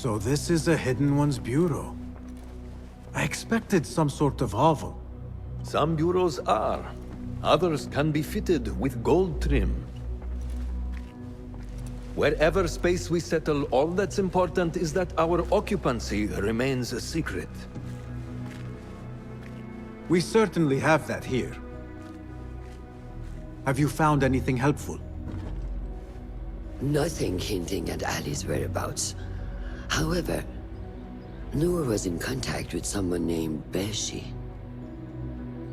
So this is a Hidden One's bureau. I expected some sort of hovel. Some bureaus are. Others can be fitted with gold trim. Wherever space we settle, all that's important is that our occupancy remains a secret. We certainly have that here. Have you found anything helpful? Nothing hinting at Ali's whereabouts. However, Noor was in contact with someone named Beshi.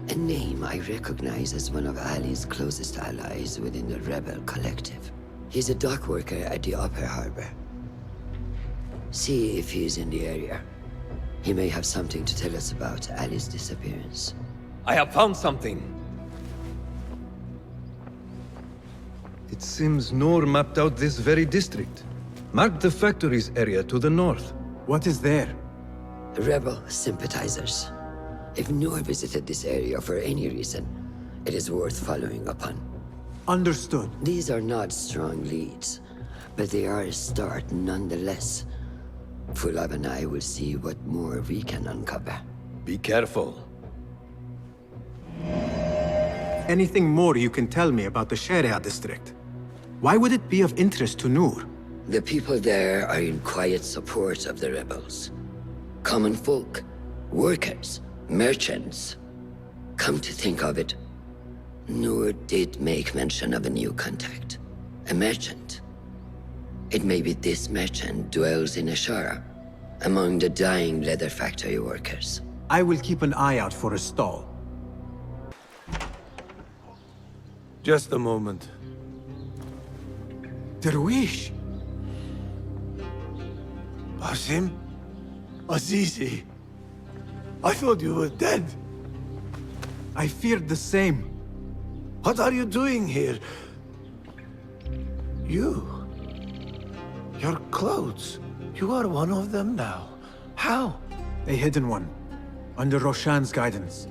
A name I recognize as one of Ali's closest allies within the rebel collective. He's a dock worker at the Upper Harbor. See if he's in the area. He may have something to tell us about Ali's disappearance. I have found something. It seems Noor mapped out this very district. Marked the factories area to the north. What is there? Rebel sympathizers. If Noor visited this area for any reason, it is worth following up on. Understood. These are not strong leads, but they are a start nonetheless. Fulab and I will see what more we can uncover. Be careful. Anything more you can tell me about the Sharia district? Why would it be of interest to Noor? The people there are in quiet support of the rebels. Common folk, workers, merchants. Come to think of it, Noor did make mention of a new contact. A merchant. It may be this merchant dwells in Ashara, among the dying leather factory workers. I will keep an eye out for a stall. Just a moment. Derwish! Basim? Azizi? I thought you were dead. I feared the same. What are you doing here? You? Your clothes? You are one of them now. How? A hidden one. Under Roshan's guidance.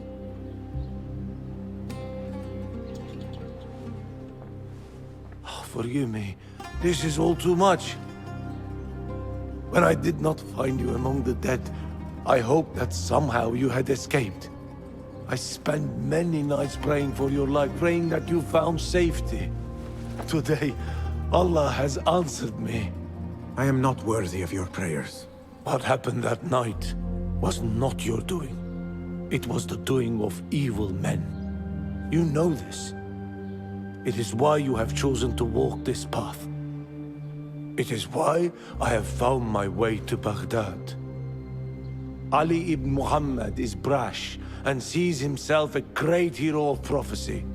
Oh, forgive me. This is all too much. When I did not find you among the dead, I hoped that somehow you had escaped. I spent many nights praying for your life, praying that you found safety. Today, Allah has answered me. I am not worthy of your prayers. What happened that night was not your doing. It was the doing of evil men. You know this. It is why you have chosen to walk this path. It is why I have found my way to Baghdad. Ali ibn Muhammad is brash and sees himself a great hero of prophecy.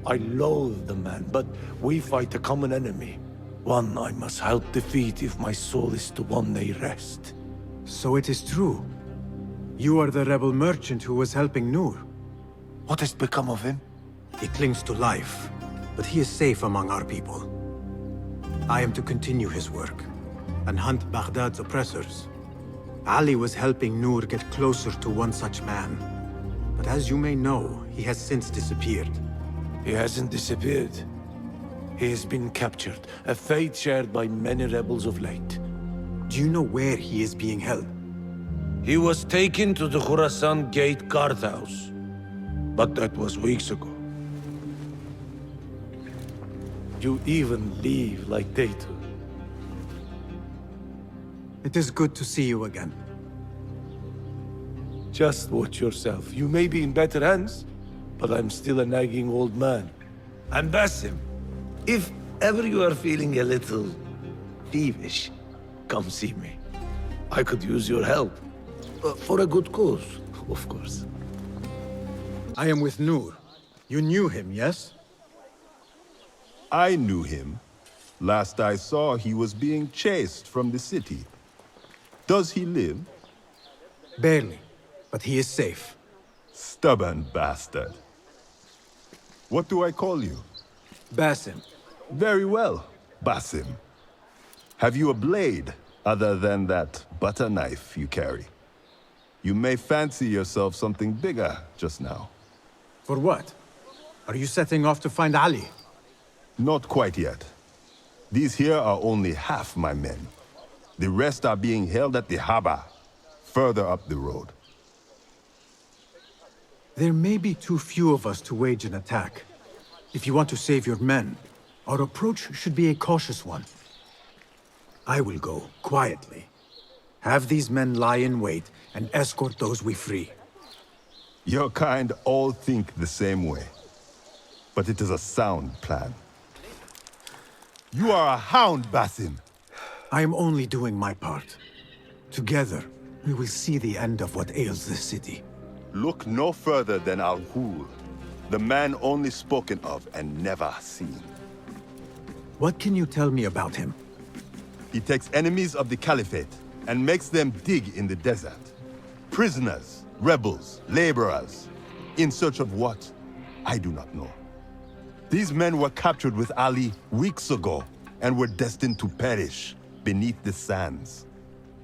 I loathe the man, but we fight a common enemy. One I must help defeat if my soul is to one day rest. So it is true. You are the rebel merchant who was helping Noor. What has become of him? He clings to life, but he is safe among our people. I am to continue his work and hunt Baghdad's oppressors. Ali was helping Noor get closer to one such man. But as you may know, he has since disappeared. He hasn't disappeared. He has been captured, a fate shared by many rebels of late. Do you know where he is being held? He was taken to the Khurasan Gate guardhouse, but that was weeks ago. You even leave like they do. It is good to see you again. Just watch yourself. You may be in better hands, but I'm still a nagging old man. And Basim, if ever you are feeling a little peevish, come see me. I could use your help. For a good cause, of course. I am with Noor. You knew him, yes? I knew him. Last I saw, he was being chased from the city. Does he live? Barely, but he is safe. Stubborn bastard. What do I call you? Basim. Very well, Basim. Have you a blade, other than that butter knife you carry? You may fancy yourself something bigger just now. For what? Are you setting off to find Ali? Not quite yet. These here are only half my men. The rest are being held at the harbor, further up the road. There may be too few of us to wage an attack. If you want to save your men, our approach should be a cautious one. I will go quietly. Have these men lie in wait and escort those we free. Your kind all think the same way. But it is a sound plan. You are a hound, Basim. I am only doing my part. Together, we will see the end of what ails this city. Look no further than Al-Ghul, the man only spoken of and never seen. What can you tell me about him? He takes enemies of the Caliphate and makes them dig in the desert. Prisoners, rebels, laborers. In search of what? I do not know. These men were captured with Ali weeks ago and were destined to perish beneath the sands.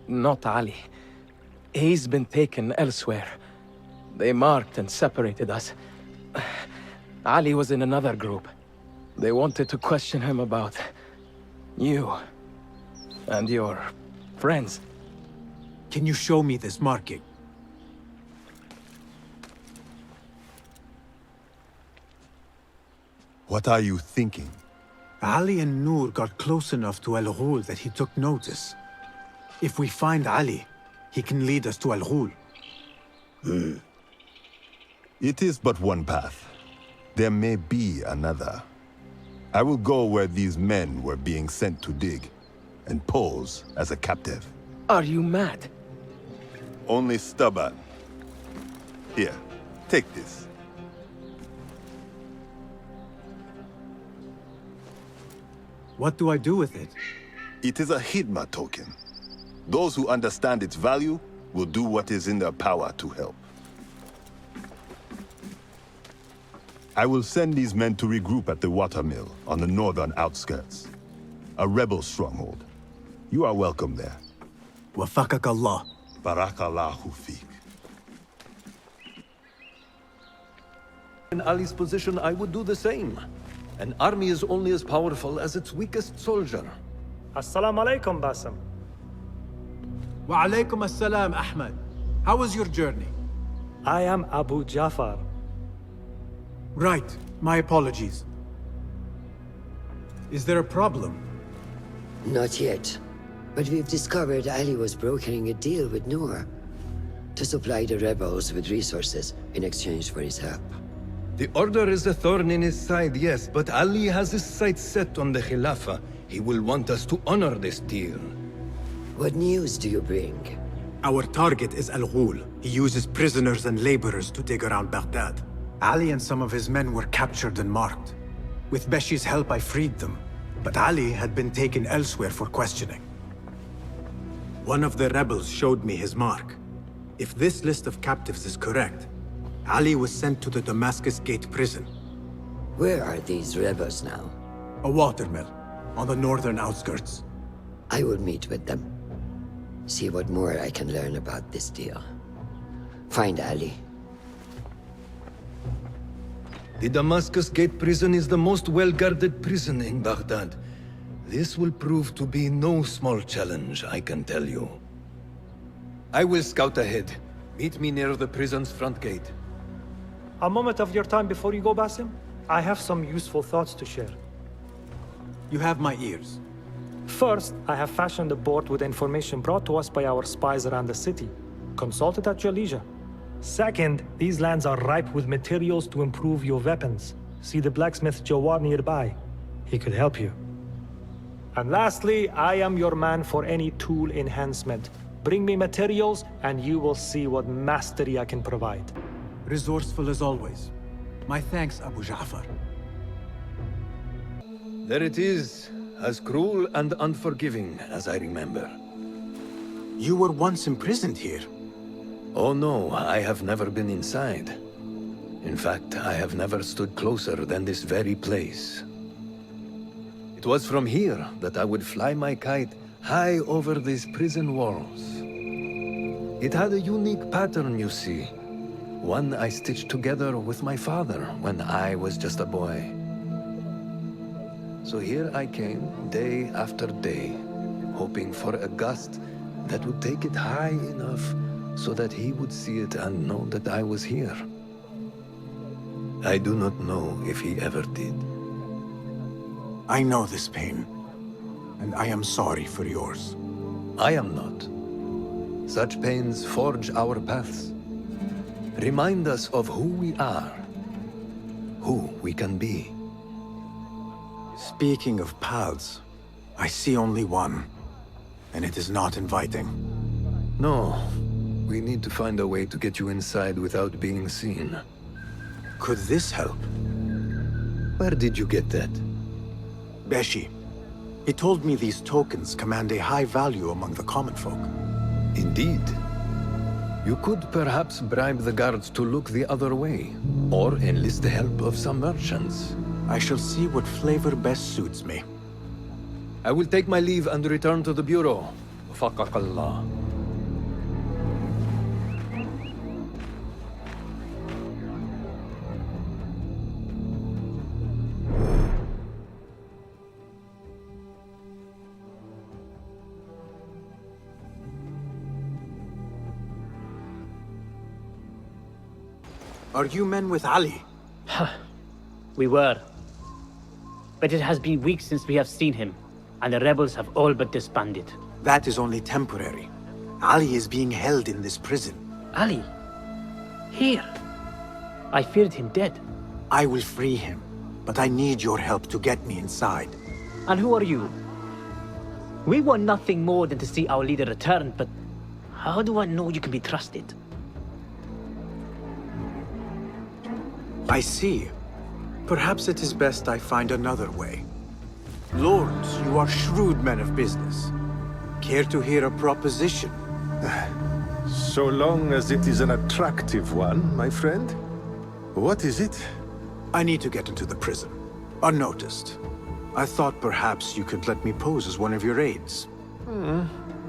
Not Ali. He's been taken elsewhere. They marked and separated us. Ali was in another group. They wanted to question him about you and your friends. Can you show me this marking? What are you thinking? Ali and Noor got close enough to Al-Ghul that he took notice. If we find Ali, he can lead us to Al-Ghul. It is but one path. There may be another. I will go where these men were being sent to dig, and pose as a captive. Are you mad? Only stubborn. Here, take this. What do I do with it? It is a Hidma token. Those who understand its value will do what is in their power to help. I will send these men to regroup at the watermill on the northern outskirts. A rebel stronghold. You are welcome there. Wafakak Allah. Barakallahu feek. In Ali's position, I would do the same. An army is only as powerful as its weakest soldier. Assalamu alaikum, Basim. Wa alaykum assalam, Ahmed. How was your journey? I am Abu Jafar. Right. My apologies. Is there a problem? Not yet. But we've discovered Ali was brokering a deal with Noor to supply the rebels with resources in exchange for his help. The Order is a thorn in his side, yes, but Ali has his sights set on the Khilafah. He will want us to honor this deal. What news do you bring? Our target is Al-Ghul. He uses prisoners and laborers to dig around Baghdad. Ali and some of his men were captured and marked. With Beshi's help, I freed them. But Ali had been taken elsewhere for questioning. One of the rebels showed me his mark. If this list of captives is correct, Ali was sent to the Damascus Gate prison. Where are these rebels now? A watermill, on the northern outskirts. I will meet with them. See what more I can learn about this deal. Find Ali. The Damascus Gate prison is the most well-guarded prison in Baghdad. This will prove to be no small challenge, I can tell you. I will scout ahead. Meet me near the prison's front gate. A moment of your time before you go, Basim. I have some useful thoughts to share. You have my ears. First, I have fashioned a board with information brought to us by our spies around the city. Consult it at your leisure. Second, these lands are ripe with materials to improve your weapons. See the blacksmith Jawar nearby. He could help you. And lastly, I am your man for any tool enhancement. Bring me materials, and you will see what mastery I can provide. Resourceful as always. My thanks, Abu Ja'far. There it is, as cruel and unforgiving as I remember. You were once imprisoned here. Oh no, I have never been inside. In fact, I have never stood closer than this very place. It was from here that I would fly my kite high over these prison walls. It had a unique pattern, you see. One I stitched together with my father when I was just a boy. So here I came, day after day, hoping hoping for a gust that would take it high enough so that he would see it and know that I was here. I do not know if he ever did. I know this pain, and I am sorry for yours. I am not. Such pains forge our paths. Remind us of who we are, who we can be. Speaking of paths, I see only one, and it is not inviting. No, we need to find a way to get you inside without being seen. Could this help? Where did you get that? Beshi. He told me these tokens command a high value among the common folk. Indeed. You could perhaps bribe the guards to look the other way, or enlist the help of some merchants. I shall see what flavor best suits me. I will take my leave and return to the Bureau. Faqaqallah. Are you men with Ali? We were. But it has been weeks since we have seen him, and the rebels have all but disbanded. That is only temporary. Ali is being held in this prison. Ali? Here? I feared him dead. I will free him, but I need your help to get me inside. And who are you? We want nothing more than to see our leader return, but how do I know you can be trusted? I see. Perhaps it is best I find another way. Lords, you are shrewd men of business. Care to hear a proposition? So long as it is an attractive one, my friend. What is it? I need to get into the prison, unnoticed. I thought perhaps you could let me pose as one of your aides.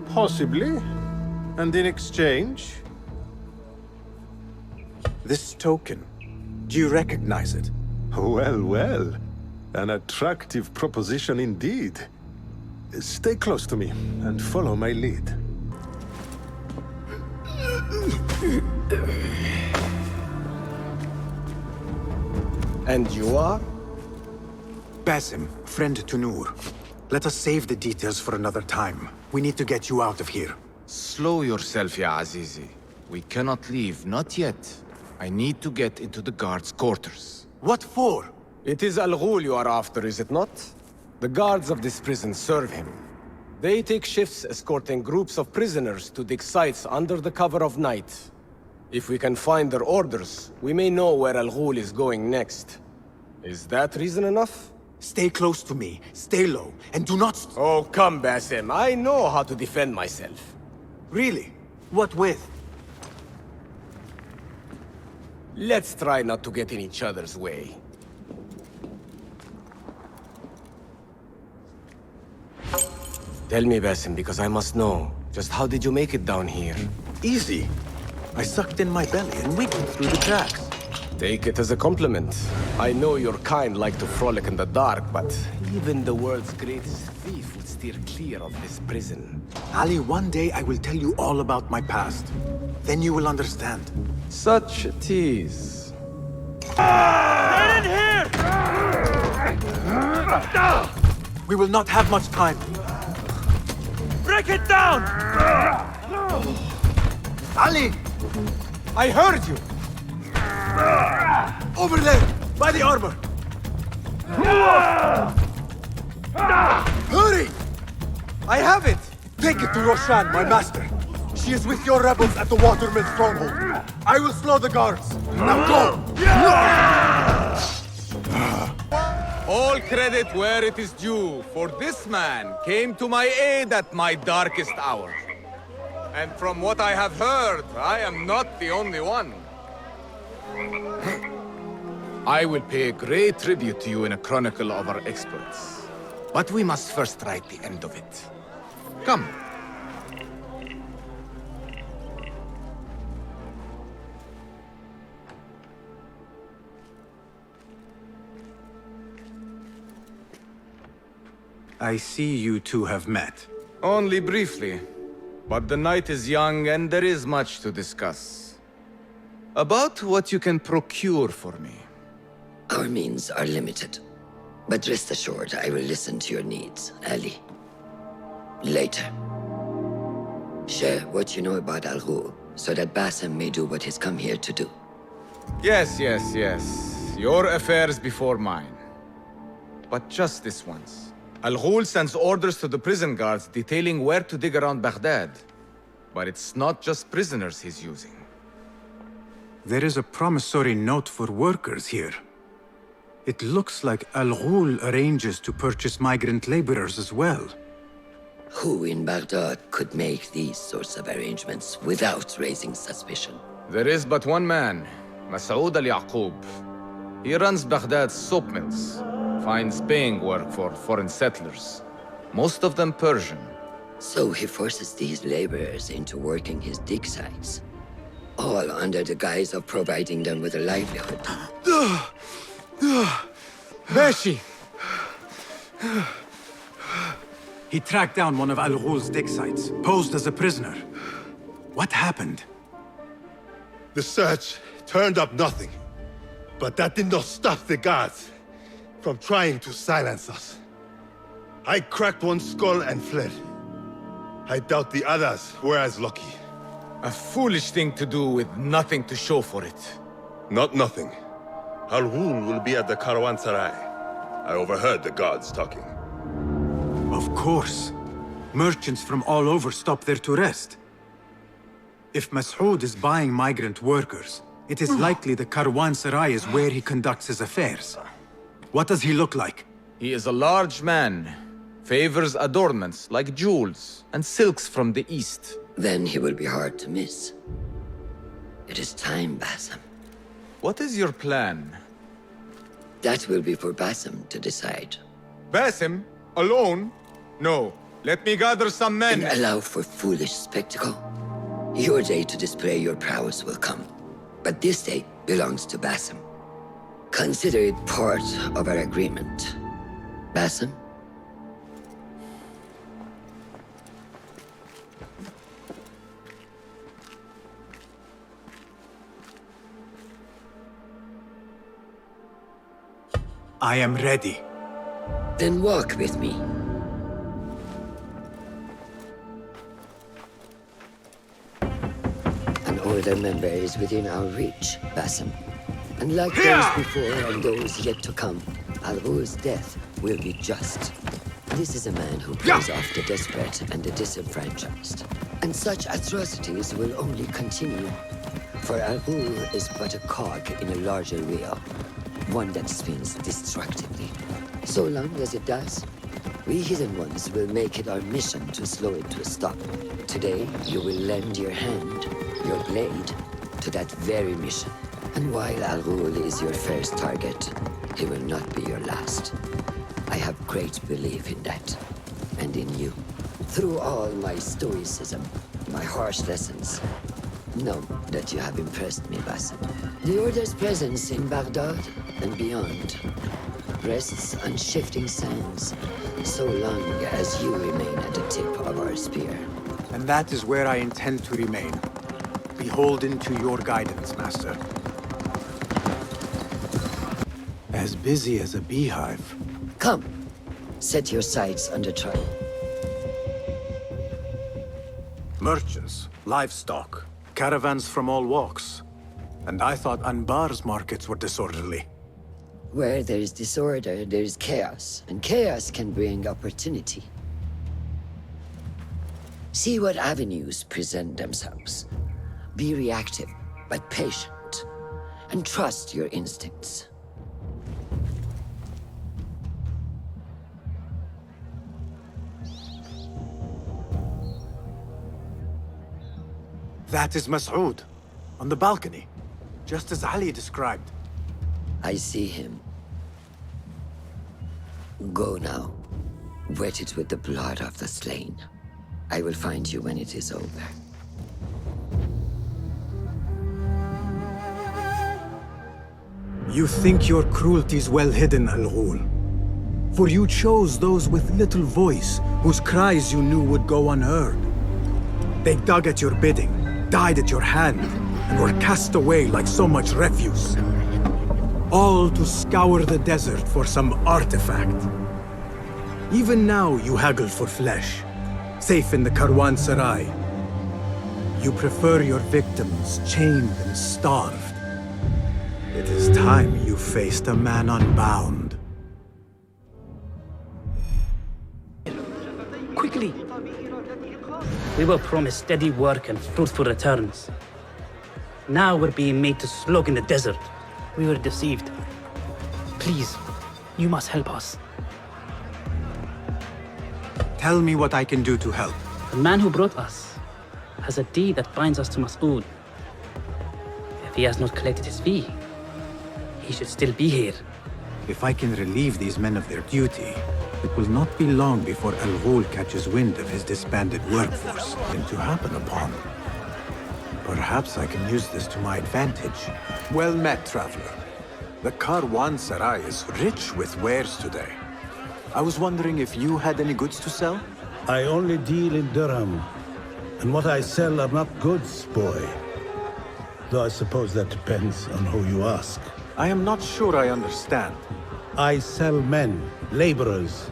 Possibly. And in exchange? This token, do you recognize it? Well, well. An attractive proposition indeed. Stay close to me and follow my lead. And you are? Basim, friend to Noor. Let us save the details for another time. We need to get you out of here. Slow yourself, ya Azizi. We cannot leave, not yet. I need to get into the guards' quarters. What for? It is Al Ghul you are after, is it not? The guards of this prison serve him. They take shifts escorting groups of prisoners to dig sites under the cover of night. If we can find their orders, we may know where Al Ghul is going next. Is that reason enough? Stay close to me, stay low, and do not... Oh, come, Basim. I know how to defend myself. Really? What with? Let's try not to get in each other's way. Tell me, Basim, because I must know. Just how did you make it down here? Easy. I sucked in my belly and wiggled through the cracks. Take it as a compliment. I know your kind like to frolic in the dark, but even the world's greatest thief would steer clear of this prison. Ali, one day I will tell you all about my past. Then you will understand. Such a tease. Get in here! We will not have much time. Break it down! Ali! I heard you! Over there, by the armor! Hurry! I have it! Take it to Roshan, my master. She is with your rebels at the Watermill stronghold. I will slow the guards. Now go! All credit where it is due, for this man came to my aid at my darkest hour. And from what I have heard, I am not the only one. I will pay great tribute to you in a chronicle of our exploits. But we must first write the end of it. Come. I see you two have met. Only briefly. But the night is young and there is much to discuss. About what you can procure for me. Our means are limited. But rest assured, I will listen to your needs, Ali. Later. Share what you know about Al Ghul, so that Basim may do what he's come here to do. Yes. Your affairs before mine. But just this once. Al Ghul sends orders to the prison guards detailing where to dig around Baghdad. But it's not just prisoners he's using. There is a promissory note for workers here. It looks like Al Ghul arranges to purchase migrant laborers as well. Who in Baghdad could make these sorts of arrangements without raising suspicion? There is but one man, Masoud al-Yaqub. He runs Baghdad's soap mills, finds paying work for foreign settlers, most of them Persian. So he forces these laborers into working his dig sites, all under the guise of providing them with a livelihood. Beshi! He tracked down one of Al Ghul's dig sites, posed as a prisoner. What happened? The search turned up nothing. But that did not stop the guards from trying to silence us. I cracked one skull and fled. I doubt the others were as lucky. A foolish thing to do with nothing to show for it. Not nothing. Al Ghul will be at the Caravanserai. I overheard the guards talking. Of course. Merchants from all over stop there to rest. If Masoud is buying migrant workers, it is likely the Caravanserai is where he conducts his affairs. What does he look like? He is a large man, favors adornments like jewels and silks from the east. Then he will be hard to miss. It is time, Basim. What is your plan? That will be for Basim to decide. Basim? Alone? No. Let me gather some men. And allow for foolish spectacle. Your day to display your prowess will come. But this day belongs to Basim. Consider it part of our agreement. Basim? I am ready. Then walk with me. An order member is within our reach, Basim. And like those before and those yet to come, Al Ghul's death will be just. This is a man who plays off the desperate and the disenfranchised. And such atrocities will only continue. For Al Ghul is but a cog in a larger wheel. One that spins destructively. So long as it does, we Hidden Ones will make it our mission to slow it to a stop. Today, you will lend your hand, your blade, to that very mission. And while Al Ghul is your first target, he will not be your last. I have great belief in that, and in you. Through all my stoicism, my harsh lessons, know that you have impressed me, Basim. The Order's presence in Baghdad and beyond rests on shifting sands, so long as you remain at the tip of our spear. And that is where I intend to remain. Beholden to your guidance, Master. As busy as a beehive. Come, set your sights under trial. Merchants, livestock, caravans from all walks. And I thought Anbar's markets were disorderly. Where there is disorder, there is chaos, and chaos can bring opportunity. See what avenues present themselves. Be reactive, but patient, and trust your instincts. That is Masoud, on the balcony, just as Ali described. I see him. Go now. Wet it with the blood of the slain. I will find you when it is over. You think your cruelty's well hidden, Al Ghul. For you chose those with little voice, whose cries you knew would go unheard. They dug at your bidding, died at your hand, and were cast away like so much refuse. All to scour the desert for some artifact. Even now you haggle for flesh, safe in the Caravanserai. You prefer your victims chained and starved. It is time you faced a man unbound. Quickly! We were promised steady work and fruitful returns. Now we're being made to slog in the desert. We were deceived. Please, you must help us. Tell me what I can do to help. The man who brought us has a deed that binds us to Mas'ud. If he has not collected his fee, he should still be here. If I can relieve these men of their duty, it will not be long before Al-Ghul catches wind of his disbanded workforce and to happen upon. Perhaps I can use this to my advantage. Well met, traveler. The Caravanserai is rich with wares today. I was wondering if you had any goods to sell? I only deal in dirham, and what I sell are not goods, boy. Though I suppose that depends on who you ask. I am not sure I understand. I sell men, laborers,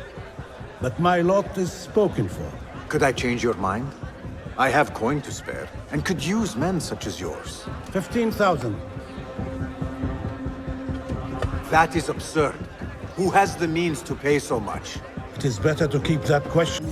but my lot is spoken for. Could I change your mind? I have coin to spare, and could use men such as yours. 15,000. That is absurd. Who has the means to pay so much? It is better to keep that question.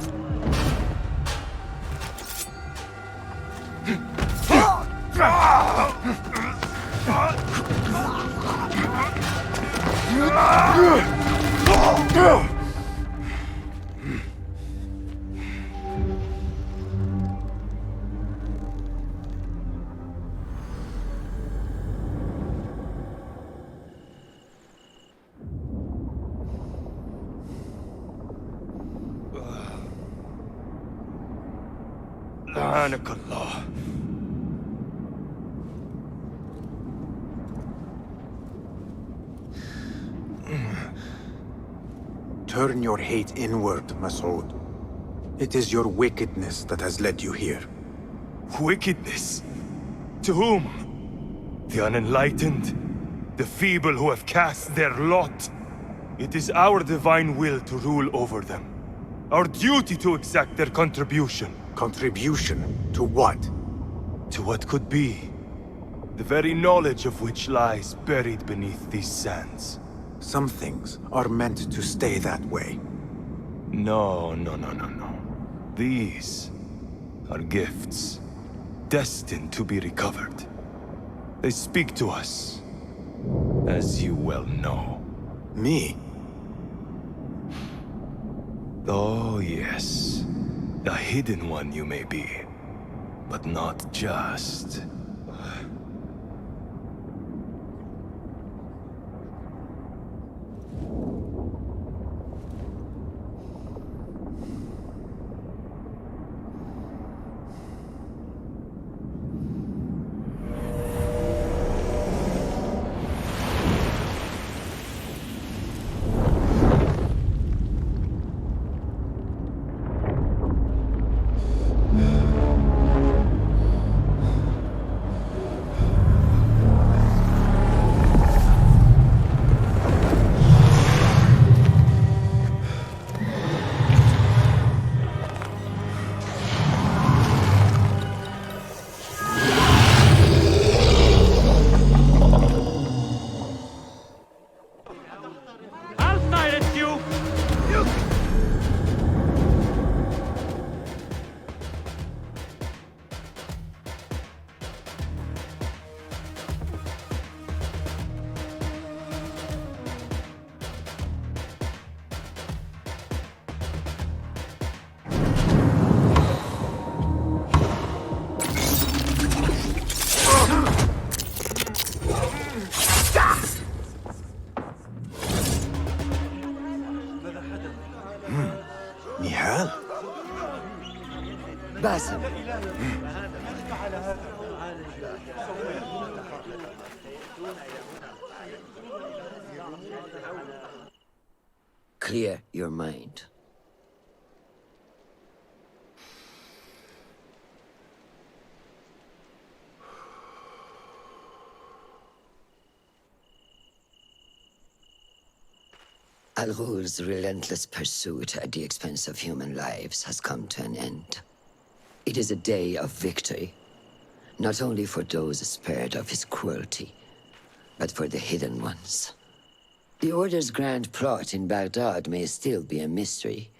Turn your hate inward, Mas'ud. It is your wickedness that has led you here. Wickedness? To whom? The unenlightened? The feeble who have cast their lot? It is our divine will to rule over them. Our duty to exact their contribution. Contribution? To what? To what could be. The very knowledge of which lies buried beneath these sands. Some things are meant to stay that way. No. These are gifts, destined to be recovered. They speak to us, as you well know. Me? Oh, yes. A hidden one you may be, but not just. باسم. Clear your mind. Al Ghul's relentless pursuit at the expense of human lives has come to an end. It is a day of victory, not only for those spared of his cruelty, but for the hidden ones. The Order's grand plot in Baghdad may still be a mystery,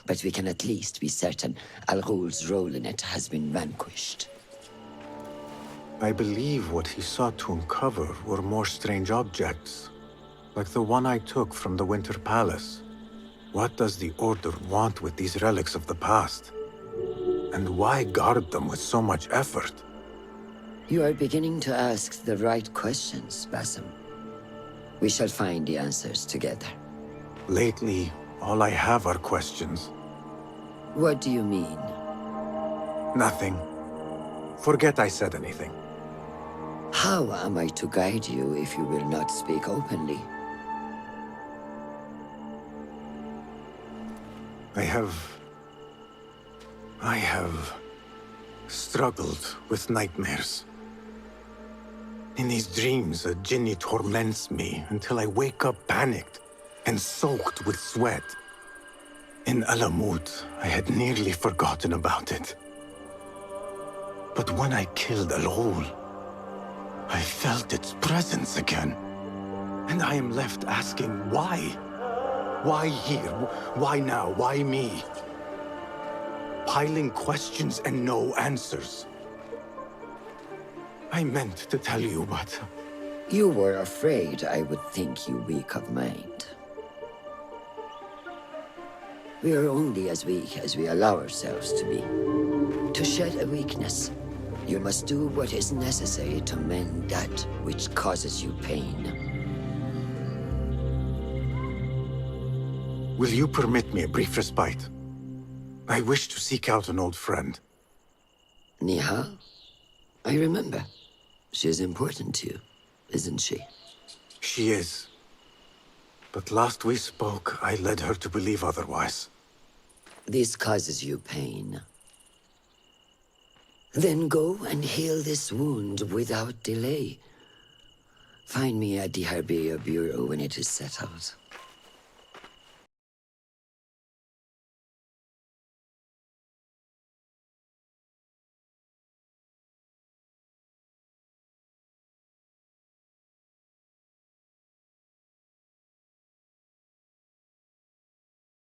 but we can at least be certain Al Ghul's role in it has been vanquished. I believe what he sought to uncover were more strange objects, like the one I took from the Winter Palace. What does the Order want with these relics of the past? And why guard them with so much effort? You are beginning to ask the right questions, Basim. We shall find the answers together. Lately, all I have are questions. What do you mean? Nothing. Forget I said anything. How am I to guide you if you will not speak openly? I have struggled with nightmares. In these dreams, a jinni torments me until I wake up panicked and soaked with sweat. In Alamut, I had nearly forgotten about it. But when I killed Al Ghul, I felt its presence again. And I am left asking why? Why here? Why now? Why me? Piling questions and no answers. I meant to tell you, but... You were afraid I would think you weak of mind. We are only as weak as we allow ourselves to be. To shed a weakness, you must do what is necessary to mend that which causes you pain. Will you permit me a brief respite? I wish to seek out an old friend. Nihal? I remember. She is important to you, isn't she? She is. But last we spoke, I led her to believe otherwise. This causes you pain. Then go and heal this wound without delay. Find me at the Harbiya Bureau when it is settled.